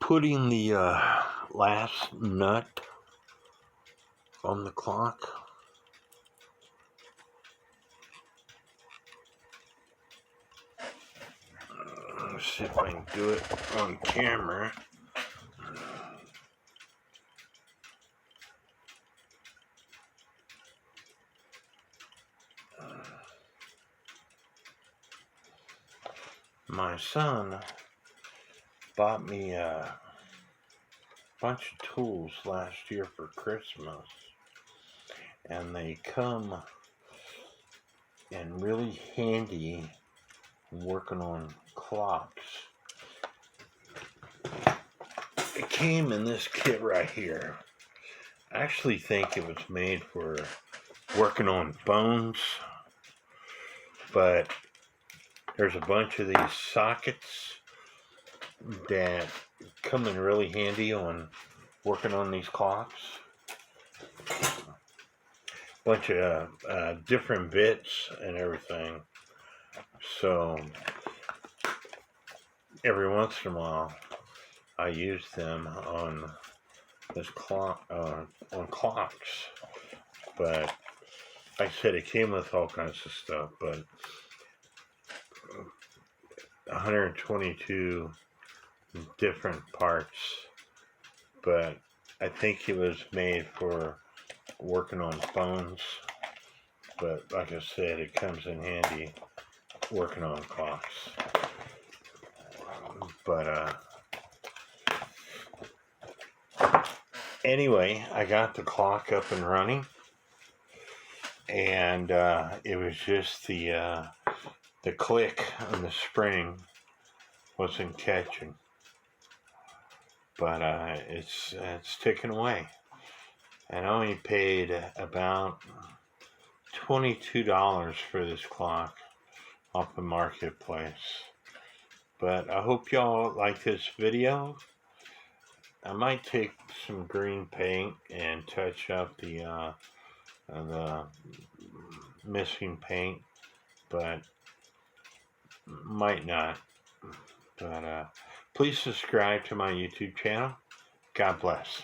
putting the last nut on the clock. Let's see if I can do it on camera. My son bought me a bunch of tools last year for Christmas, and they come in really handy working on clocks. It came in this kit right here. I actually think it was made for working on phones, but there's a bunch of these sockets that come in really handy on working on these clocks. Bunch of different bits and everything. So every once in a while, I use them on this clock, on clocks. But like I said, it came with all kinds of stuff. But 122 different parts. But I think it was made for working on phones. But like I said, it comes in handy working on clocks. But anyway, I got the clock up and running, and it was just the click on the spring wasn't catching. But it's ticking away. And I only paid about $22 for this clock off the marketplace. But I hope y'all like this video. I might take some green paint and touch up the missing paint, but might not. But please subscribe to my YouTube channel. God bless.